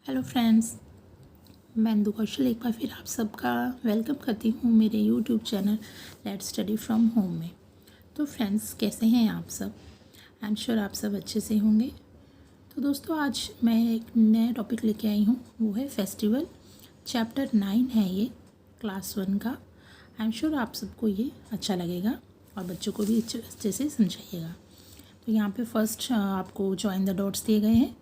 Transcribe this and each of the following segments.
Hello friends, मैं इंदु कौशल एक बार फिर आप सबका वेलकम करती हूँ मेरे YouTube channel let's study from home में। तो फ्रेंड्स, कैसे हैं आप सब? आई एम श्योर आप सब अच्छे से होंगे। तो दोस्तों, आज मैं एक नया टॉपिक लेके आई हूँ, वो है फेस्टिवल। चैप्टर 9 है ये, क्लास 1 का। आई एम श्योर आप सबको ये अच्छा लगेगा और बच्चों को भी अच्छे से समझाइएगा। तो यहाँ पे फर्स्ट आपको जॉइन द डॉट्स दिए गए हैं,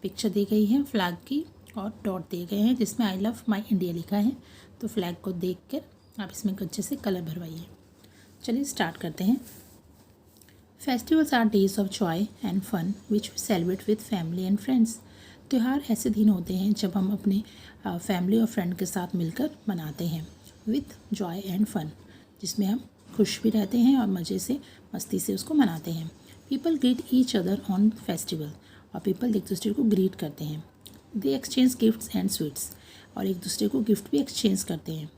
पिक्चर दी गई है फ्लैग की और डॉट दिए गए हैं जिसमें आई लव माई इंडिया लिखा है। तो फ्लैग को देखकर आप इसमें अच्छे से कलर भरवाइए। चलिए स्टार्ट करते हैं। Festivals are days of joy and fun which we celebrate with family and friends. त्यौहार ऐसे दिन होते हैं जब हम अपने फैमिली और फ्रेंड के साथ मिलकर मनाते हैं, विद जॉय एंड फन, जिसमें हम खुश भी रहते हैं और मज़े से मस्ती से उसको मनाते हैं। People greet each other on festival, और पीपल एक दूसरे को ग्रीट करते हैं। दे एक्सचेंज गिफ्ट्स एंड स्वीट्स, और एक दूसरे को गिफ्ट भी एक्सचेंज करते हैं।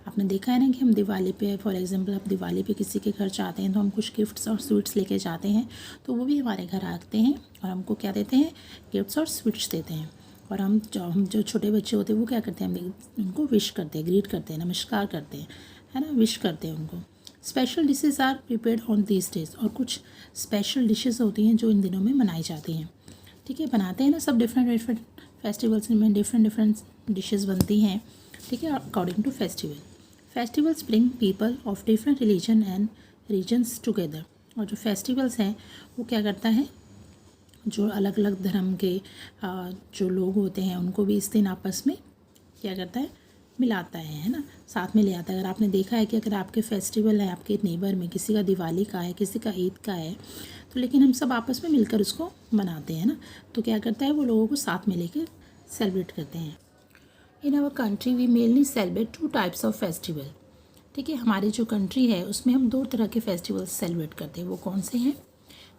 आपने देखा है ना कि हम दिवाली पे, फॉर एग्जांपल, आप दिवाली पे किसी के घर जाते हैं तो हम कुछ गिफ्ट्स और स्वीट्स लेके जाते हैं, तो वो भी हमारे घर आते हैं और हमको क्या देते हैं? गिफ्ट्स और स्वीट्स देते हैं। और हम जो छोटे बच्चे होते हैं वो क्या करते हैं? हम उनको विश करते हैं, ग्रीट करते हैं, नमस्कार करते हैं, है ना, विश करते हैं उनको। Special dishes are prepared on these days, और कुछ स्पेशल डिशेज़ होती हैं जो इन दिनों में बनाई जाती हैं। ठीक है, बनाते हैं ना सब, डिफरेंट फेस्टिवल्स में डिफरेंट डिशेज़ बनती हैं। ठीक है, according to festival. Festivals bring people of different religion and regions together, और जो फेस्टिवल्स हैं वो क्या करता है, जो अलग अलग धर्म के जो लोग होते हैं उनको भी इस दिन आपस में क्या करता है? मिलाता है ना, साथ में ले आता है। अगर आपने देखा है कि अगर आपके फेस्टिवल है, आपके नेबर में किसी का दिवाली का है, किसी का ईद का है, तो लेकिन हम सब आपस में मिलकर उसको मनाते हैं ना, तो क्या करता है, वो लोगों को साथ में लेकर सेलिब्रेट करते हैं। In our country we mainly celebrate 2 types of festival. ठीक है, हमारी जो कंट्री है उसमें हम 2 तरह के फेस्टिवल्स सेलिब्रेट करते हैं। वो कौन से हैं?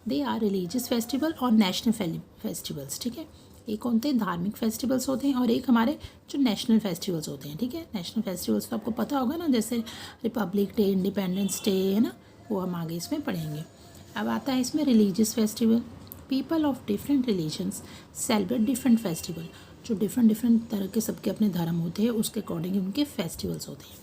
दे आर रिलीजियस फेस्टिवल और नेशनल फेस्टिवल्स। ठीक है, एक होते हैं धार्मिक फेस्टिवल्स होते हैं और एक हमारे जो नेशनल फेस्टिवल्स होते हैं। ठीक है, नेशनल फेस्टिवल्स तो आपको पता होगा ना, जैसे रिपब्लिक डे, इंडिपेंडेंस डे, है ना, वो हम आगे इसमें पढ़ेंगे। अब आता है इसमें religious festival. People of different religions celebrate different festival, जो डिफरेंट तरह के सबके अपने धर्म होते हैं उसके अकॉर्डिंग उनके फेस्टिवल्स होते हैं।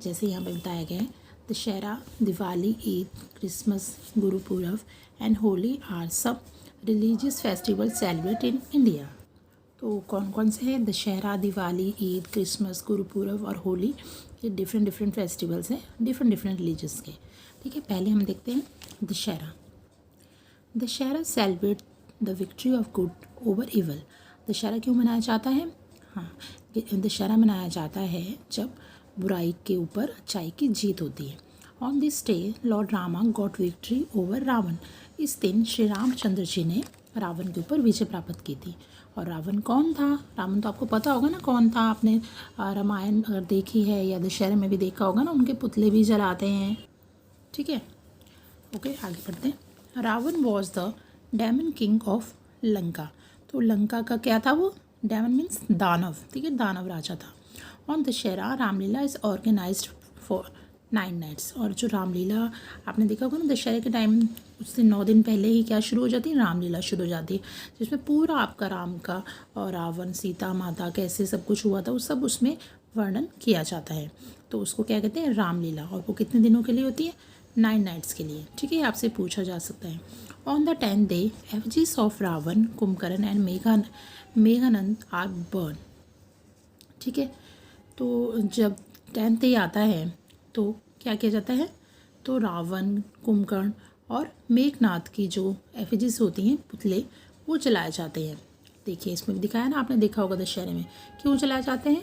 जैसे यहाँ पर बताया गया है, Dussehra, Diwali, Eid, Christmas, Gurpurab and Holi are सब religious festival celebrate in India. तो कौन कौन से हैं? दशहरा, दिवाली, ईद, क्रिसमस, गुरुपूरब और होली, ये डिफरेंट फेस्टिवल्स हैं डिफरेंट रिलीजियस के। ठीक है, पहले हम देखते हैं Dussehra. Dussehra celebrate the victory of good over evil. Dussehra क्यों मनाया जाता है? हाँ, दशहरा मनाया जाता है जब बुराई के ऊपर अच्छाई की जीत होती है। On this day lord Rama got victory over Ravan. इस दिन श्री रामचंद्र जी ने रावण के ऊपर विजय प्राप्त की थी। और रावण कौन था? रावण तो आपको पता होगा ना कौन था। आपने रामायण अगर देखी है या दशहरे में भी देखा होगा ना, उनके पुतले भी जलाते हैं। ठीक है, ओके, आगे बढ़ते हैं। Ravan was the demon king of Lanka. तो लंका का क्या था वो? डेमन मीन्स दानव। ठीक है, दानव राजा था। On Dussehra Ramlila is organised for 9 nights. और जो रामलीला आपने देखा होगा ना, दशहरे के टाइम उससे 9 दिन पहले ही क्या शुरू हो जाती है? रामलीला शुरू हो जाती है, जिसमें पूरा आपका राम का और रावण, सीता माता, कैसे सब कुछ हुआ था, वो सब उसमें वर्णन किया जाता है। तो उसको क्या कहते हैं? रामलीला। और वो कितने दिनों के लिए होती है? 9 नाइट्स के लिए। ठीक है, आपसे पूछा जा सकता है। On the 10th day effigies of Ravan, Kumbhkaran and Meghanand are burn. ठीक है, तो जब 10th डे आता है तो क्या किया जाता है? तो रावण, कुंभकर्ण और मेघनाथ की जो एफिजीज होती हैं, पुतले, वो जलाए जाते हैं। देखिए, इसमें भी दिखाया ना, आपने देखा होगा दशहरे में। क्यों जलाए जाते हैं?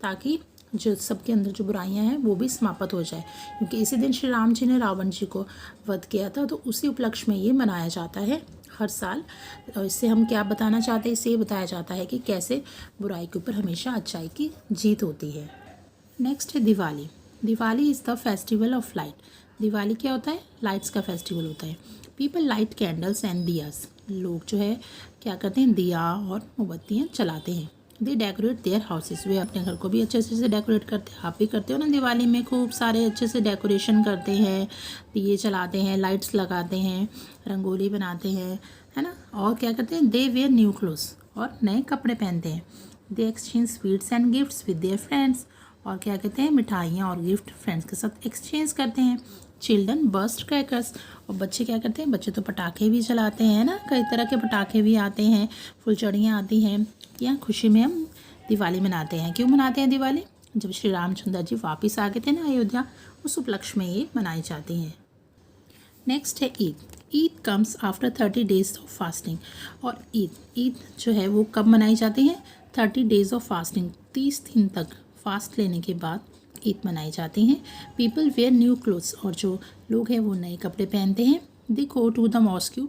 ताकि जो सबके अंदर जो बुराइयां हैं वो भी समाप्त हो जाए, क्योंकि इसी दिन श्री राम जी ने रावण जी को वध किया था। तो उसी उपलक्ष्य में ये मनाया जाता है हर साल। और इससे हम क्या बताना चाहते हैं? इससे ये बताया जाता है कि कैसे बुराई के ऊपर हमेशा अच्छाई की जीत होती है। नेक्स्ट है Diwali. Diwali is the festival of light. Diwali क्या होता है? लाइट्स का फेस्टिवल होता है। People light candles and diyas. लोग जो है क्या करते हैं? दिया और मोमबत्तियाँ चलाते हैं। दे डेकोरेट देयर हाउसेस। वे अपने घर को भी अच्छे से डेकोरेट करते हैं। आप भी करते हो ना दिवाली में, खूब सारे अच्छे से डेकोरेशन करते हैं, दिए चलाते हैं, लाइट्स लगाते हैं, रंगोली बनाते हैं, है ना। और क्या करते हैं? दे वेयर न्यू क्लोथ्स। और नए कपड़े पहनते हैं। दे exchange sweets and gifts with their friends, और क्या कहते हैं, मिठाइयाँ और गिफ्ट फ्रेंड्स के साथ एक्सचेंज करते हैं। चिल्ड्रन बर्स्ट क्रैकर्स, और बच्चे क्या करते हैं, बच्चे तो पटाखे भी चलाते हैं ना, कई तरह के पटाखे भी आते हैं, फुलझड़ियाँ आती हैं। या खुशी में हम दिवाली मनाते हैं। क्यों मनाते हैं दिवाली? जब श्री रामचंद्र जी वापस आ गए थे ना अयोध्या, उस उपलक्ष्य में ये मनाई जाती हैं। नेक्स्ट है Eid. Eid comes after 30 days of fasting, और ईद जो है वो कब मनाई जाती है? 30 डेज ऑफ फास्टिंग, 30 दिन तक फास्ट लेने के बाद ईद मनाई जाती हैं। पीपल वेयर न्यू क्लोथ्स, और जो लोग हैं वो नए कपड़े पहनते हैं। They go to the mosque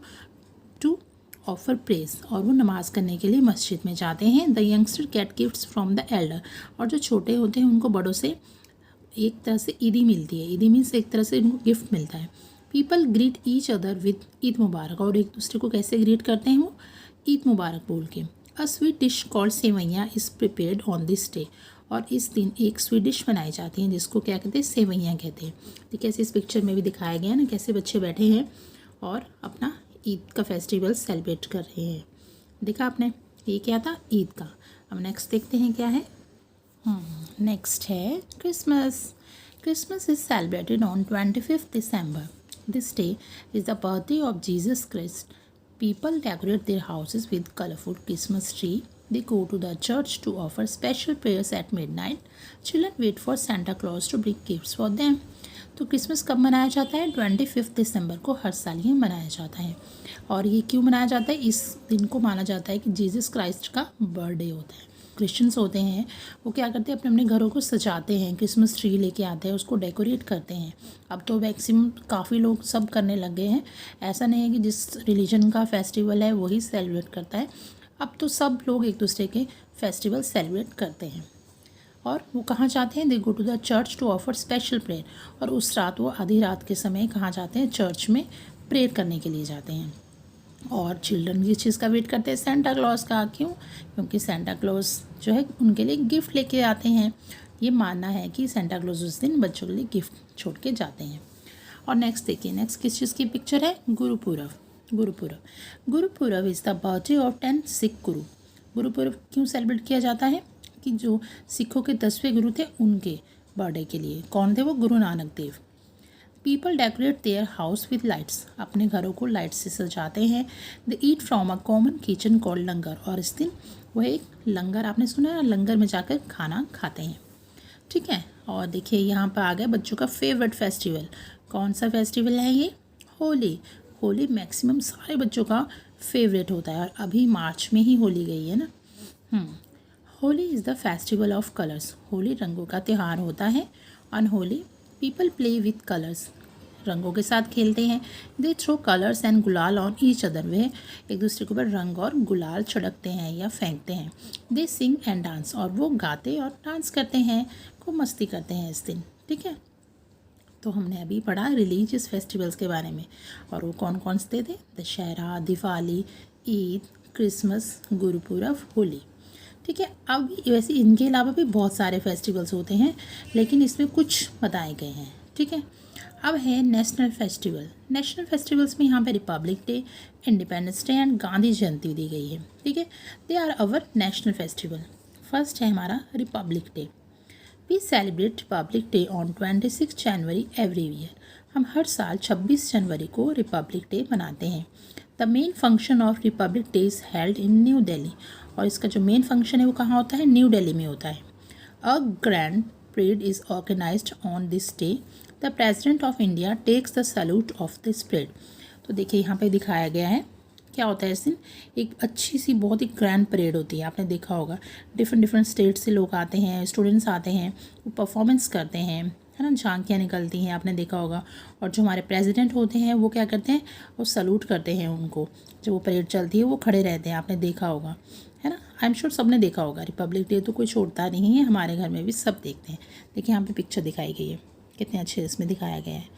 to offer praise, और वो नमाज करने के लिए मस्जिद में जाते हैं। The youngster get gifts from the elder, और जो छोटे होते हैं उनको बड़ों से एक तरह से ईदी मिलती है। ईदी मीन्स एक तरह से उनको गिफ्ट मिलता है। People greet each other with Eid Mubarak, और एक दूसरे को कैसे ग्रीट करते हैं वो? ईद मुबारक बोल के। A sweet dish called sewaiyan is prepared on this day, और इस दिन एक स्वीट डिश बनाई जाती है जिसको क्या कहते हैं? सेवैयाँ कहते हैं। तो कैसे इस पिक्चर में भी दिखाया गया ना, कैसे बच्चे बैठे हैं और अपना ईद का फेस्टिवल सेलिब्रेट कर रहे हैं। देखा आपने, ये क्या था? ईद का। अब नेक्स्ट देखते हैं क्या है। नेक्स्ट है Christmas. Christmas is celebrated on 25th December. This day is the birthday of Jesus Christ. People decorate their houses with colorful Christmas tree. They go to the church to offer special prayers at midnight. Children wait for Santa Claus to bring gifts for them. तो Christmas कब मनाया जाता है? 25 दिसंबर को हर साल ये मनाया जाता है। और ये क्यों मनाया जाता है? इस दिन को माना जाता है कि जीसस क्राइस्ट का बर्थडे होता है। क्रिश्चियंस होते हैं वो क्या करते हैं, अपने अपने घरों को सजाते हैं, क्रिसमस ट्री लेके आते हैं, उसको डेकोरेट करते हैं। अब तो मैक्सिमम काफ़ी लोग सब करने लग गए हैं। ऐसा नहीं है कि जिस रिलीजन का फेस्टिवल है वही सेलिब्रेट करता है। अब तो सब लोग एक दूसरे के फेस्टिवल सेलिब्रेट करते हैं। और वो कहाँ जाते हैं? They go to the church to offer special prayer, और उस रात वो आधी रात के समय कहाँ जाते हैं? चर्च में प्रेयर करने के लिए जाते हैं। और चिल्ड्रन किस चीज़ का वेट करते हैं? सेंटा क्लॉज का। क्यों? क्योंकि सेंटा क्लॉज जो है उनके लिए गिफ्ट लेके आते हैं। ये मानना है कि सेंटा क्लॉज उस दिन बच्चों के लिए गिफ्ट छोड़ के जाते हैं। और नेक्स्ट देखिए, नेक्स्ट किस चीज़ की पिक्चर है? Gurpurab. Gurpurab is the birthday of 10 Sikh गुरु। गुरुपुरब क्यों सेलिब्रेट किया जाता है? कि जो सिखों के 10वें गुरु थे उनके बर्थडे के लिए। कौन थे वो? Guru Nanak Dev. People decorate their house with lights, अपने घरों को लाइट से सजाते हैं। They eat from a common kitchen called langar, और इस दिन वह एक लंगर, आपने सुना है, लंगर में जाकर खाना खाते हैं। ठीक है। और देखिए यहाँ पर आ गया बच्चों का फेवरेट फेस्टिवल। कौन सा फेस्टिवल है ये? होली। होली मैक्सिमम सारे बच्चों का फेवरेट होता है, और अभी मार्च में ही होली गई है ना। Holi is the festival of colours. Holi रंगों का त्यौहार होता है। On Holi people play with colours, रंगों के साथ खेलते हैं। दे थ्रो कलर्स एंड गुलाल ऑन ईच अदर, वे एक दूसरे के ऊपर रंग और गुलाल छिड़कते हैं या फेंकते हैं। दे सिंग एंड डांस, और वो गाते और डांस करते हैं, खूब मस्ती करते हैं इस दिन। ठीक है। तो हमने अभी पढ़ा रिलीजियस फेस्टिवल्स के बारे में, और वो कौन कौन से थे? दशहरा, दिवाली, ईद, क्रिसमस, गुरुपुरब, होली। ठीक है। अब वैसे इनके अलावा भी बहुत सारे फेस्टिवल्स होते हैं, लेकिन इसमें कुछ बताए गए हैं। ठीक है। अब है नेशनल फेस्टिवल। नेशनल फेस्टिवल्स में यहाँ पे republic day, independence day and Gandhi Jayanti दी गई है। ठीक है। They are our national festival. First है हमारा republic day. We celebrate republic day on 26 January every year. हम हर साल 26 जनवरी को रिपब्लिक डे मनाते हैं। The main function of Republic day is held in new Delhi, और इसका जो मेन फंक्शन है वो कहाँ होता है? न्यू दिल्ली में होता है। A grand parade is organised on this day. The president of India takes the salute of this parade. तो देखिए यहाँ पे दिखाया गया है क्या होता है इस दिन। एक अच्छी सी बहुत ही ग्रैंड परेड होती है, आपने देखा होगा। डिफरेंट स्टेट से लोग आते हैं, स्टूडेंट्स आते हैं, वो परफॉर्मेंस करते हैं, है ना, झांकियाँ निकलती हैं, आपने देखा होगा। और जो हमारे प्रेसिडेंट होते हैं वो क्या करते हैं? वो सैल्यूट करते हैं उनको। जब वो परेड चलती है वो खड़े रहते हैं, आपने देखा होगा, है ना। आई एम श्योर सबने देखा होगा। रिपब्लिक डे तो कोई छोड़ता नहीं है, हमारे घर में भी सब देखते हैं। देखिए यहाँ पे पिक्चर दिखाई गई है, कितने अच्छे इसमें दिखाया गया है।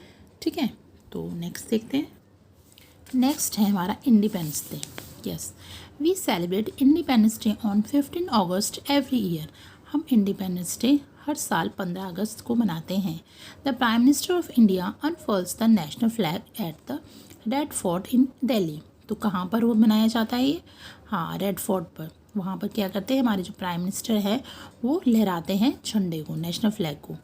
ठीक है। तो नेक्स्ट देखते हैं। नेक्स्ट है हमारा independence day. Yes, we celebrate independence day on 15 August every year. हम इंडिपेंडेंस डे हर साल 15 अगस्त को मनाते हैं। The prime minister of India unfurls the national flag at the Red Fort in Delhi. तो कहाँ पर वो मनाया जाता है ये? हाँ, रेड फोर्ट पर। वहाँ पर क्या करते हैं, हमारे जो प्राइम मिनिस्टर है वो लहराते हैं झंडे को, नेशनल फ्लैग को।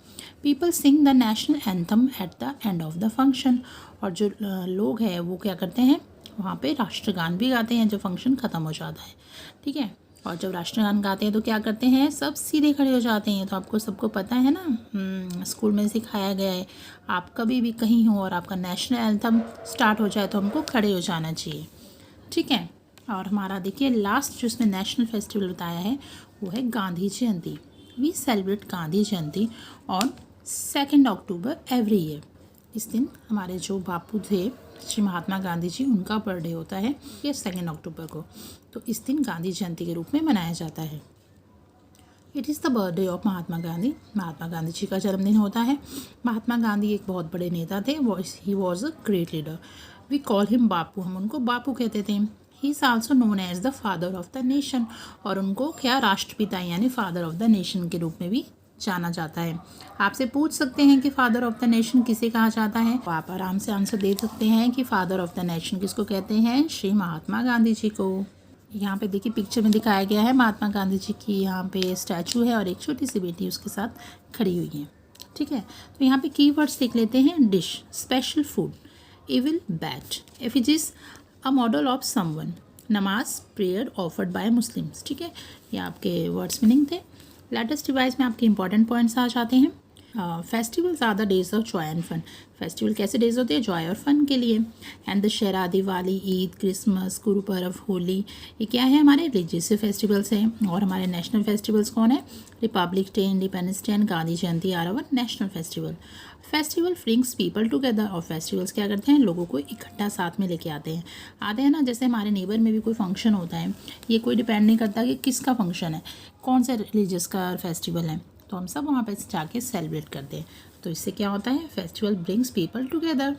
People sing the national anthem at the end of the function. और जो लोग हैं वो क्या करते हैं, वहाँ पे राष्ट्रगान भी गाते हैं जब फंक्शन ख़त्म हो जाता है। ठीक है, और जब राष्ट्रगान गाते हैं तो क्या करते हैं, सब सीधे खड़े हो जाते हैं। तो आपको सबको पता है ना, स्कूल में सिखाया गया है, आप कभी भी कहीं हो और आपका नेशनल एंथम स्टार्ट हो जाए तो हमको खड़े हो जाना चाहिए। ठीक है, और हमारा देखिए लास्ट जो इसमें नेशनल फेस्टिवल बताया है वो है Gandhi Jayanti. We celebrate Gandhi Jayanti on 2 October every year. इस दिन हमारे जो बापू थे श्री महात्मा गांधी जी, उनका बर्थडे होता है ये 2 अक्टूबर को। तो इस दिन गांधी जयंती के रूप में मनाया जाता है। It is the birthday of Mahatma Gandhi. Mahatma Gandhi ji का जन्मदिन होता है। महात्मा गांधी एक बहुत बड़े नेता थे। He was a great leader. We call him Bapu, हम उनको बापू कहते थे। He is also known as the father of the nation. और उनको क्या, राष्ट्रपिता यानी फादर ऑफ द नेशन के रूप में भी जाना जाता है। आपसे पूछ सकते हैं कि फादर ऑफ द नेशन किसे कहा जाता है, तो आप आराम से आंसर दे सकते हैं कि फादर ऑफ द नेशन किसको कहते हैं, श्री महात्मा गांधी जी को। यहाँ पे देखिए पिक्चर में दिखाया गया है महात्मा गांधी जी की यहाँ पे स्टैचू है और एक छोटी सी बेटी उसके साथ खड़ी हुई है। ठीक है, तो यहाँ पे कीवर्ड्स देख लेते हैं। Dish, special food, evil, bad, effigies, a model of someone, namaz, prayer offered by Muslims. ठीक है, ये आपके वर्ड्स मीनिंग थे। लेटेस्ट डिवाइस में आपके इंपॉर्टेंट पॉइंट्स आ जाते हैं। Festivals are the days of joy and fun. Festival कैसे डेज होते हैं, जॉय और फन के लिए। एंड दशहरा, दिवाली, ईद, क्रिसमस, गुरु पर्व, होली, ये क्या है, हमारे रिलीजियस फेस्टिवल्स हैं। और हमारे नेशनल फेस्टिवल्स कौन है, Republic day, independence day and Gandhi Jayanti are our national festival. Festival brings people together. और फेस्टिवल्स क्या करते हैं, लोगों को इकट्ठा साथ में लेके आते हैं ना। जैसे हमारे नेबर में भी कोई फंक्शन होता है, ये कोई डिपेंड नहीं करता कि किसका फंक्शन है, कौन से रिलीजियस का फेस्टिवल है, तो हम सब वहाँ पे जाके सेलिब्रेट करते हैं। तो इससे क्या होता है, फेस्टिवल ब्रिंग्स पीपल टुगेदर।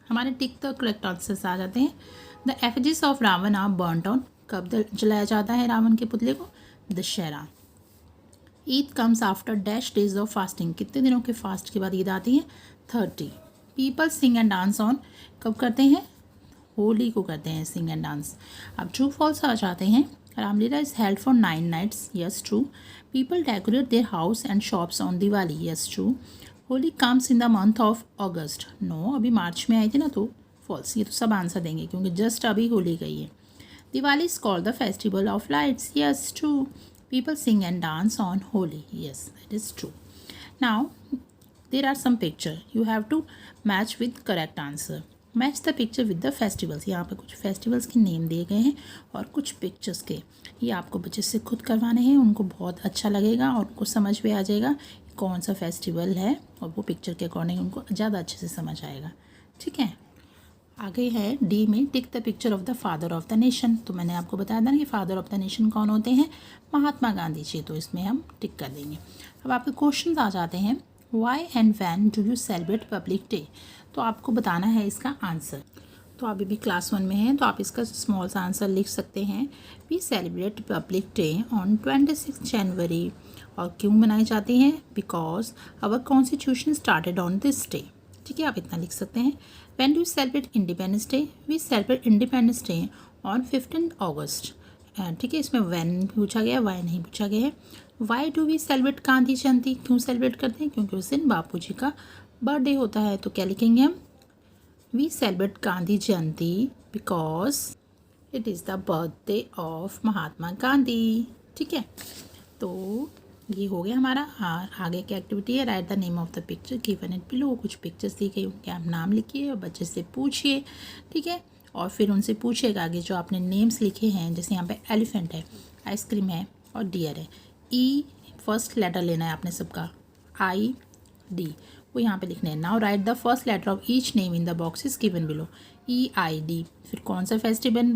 हमारे टिक द करेक्ट आंसर्स आ जाते हैं। The effigies of Ravan are burned on. कब जलाया जाता है रावण के पुतले को, Dussehra. Eid comes after dash days of fasting. कितने दिनों के फास्ट के बाद ईद आती है, 30। People sing and dance on. कब करते हैं, होली को करते हैं सिंग एंड डांस। अब ट्रू फॉल्स आ जाते हैं। Ramlila is held for 9 nights. Yes, true. People decorate their house and shops on Diwali. Yes, true. Holi comes in the month of August. No, अभी मार्च में आई थी ना, तो false। ये तो सब आंसर देंगे क्योंकि जस्ट अभी होली गई है। Diwali is called the festival of lights. Yes, true. People sing and dance on Holi. Yes, that is true. Now, there are some picture. You have to match with correct answer. Match the picture with the festivals. यहाँ पे कुछ festivals के name दिए गए हैं और कुछ pictures के। ये आपको बच्चे से खुद करवाने हैं, उनको बहुत अच्छा लगेगा और उनको समझ में आ जाएगा कौन सा फेस्टिवल है, और वो पिक्चर के अकॉर्डिंग उनको ज़्यादा अच्छे से समझ आएगा। ठीक है, आगे है डी में tick the picture of the father of the nation. तो मैंने आपको बताया था ना कि फादर ऑफ द नेशन कौन होते हैं, महात्मा गांधी जी। तो इसमें हम टिक कर देंगे। अब आपके क्वेश्चन आ जाते हैं। Why and when do you celebrate public day. तो आपको बताना है इसका आंसर। तो आप अभी क्लास 1 में हैं तो आप इसका स्मॉल सा आंसर लिख सकते हैं। We celebrate public day on 26 January. और क्यों मनाई जाती है, because our constitution started on this day. ठीक है, आप इतना लिख सकते हैं। When do you celebrate independence Day, we celebrate independence day on 15 August. ठीक है, इसमें व्हेन पूछा गया, वाई नहीं पूछा गया है। Why do we celebrate Gandhi Jayanti, क्यों सेलिब्रेट करते हैं, क्योंकि उस दिन बापू जी का बर्थडे होता है। तो क्या लिखेंगे हम, we celebrate Gandhi Jayanti because it is the birthday of Mahatma Gandhi. ठीक है, तो ये हो गया हमारा। आगे की एक्टिविटी है right the name of the picture given it below. कुछ पिक्चर्स दी गई, उनके आप नाम लिखिए और बच्चे से पूछिए। ठीक है, और फिर उनसे पूछिएगा आगे जो आपने नेम्स लिखे हैं, जैसे यहाँ पे एलिफेंट है, आइसक्रीम है और डियर है। ई फर्स्ट लेटर लेना है आपने सबका, आई डी वो यहाँ पे लिखने हैं। Now write the first letter of each name in the boxes given below. E I D. फिर कौन सा फेस्टिवल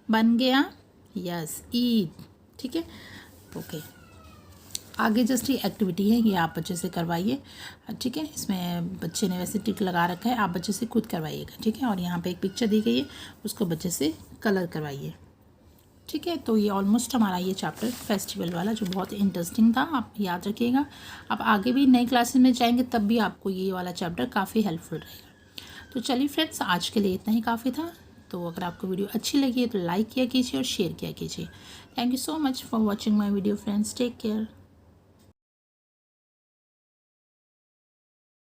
बन गया, यस, ईद। ठीक है, ओके। आगे जस्ट ये एक्टिविटी है, ये आप बच्चे से करवाइए। ठीक है, इसमें बच्चे ने वैसे टिक लगा रखा है, आप बच्चे से खुद करवाइएगा। ठीक है, और यहाँ पे एक पिक्चर दी गई है, उसको बच्चे से कलर करवाइए। ठीक है, तो ये ऑलमोस्ट हमारा ये चैप्टर फेस्टिवल वाला जो बहुत इंटरेस्टिंग था, आप याद रखिएगा। आप आगे भी नई क्लासेस में जाएंगे तब भी आपको ये वाला चैप्टर काफ़ी हेल्पफुल रहेगा। तो चलिए फ्रेंड्स, आज के लिए इतना ही काफ़ी था। तो अगर आपको वीडियो अच्छी लगी है तो लाइक किया कीजिए और शेयर किया कीजिए। Thank you so much for watching my video friends, take care.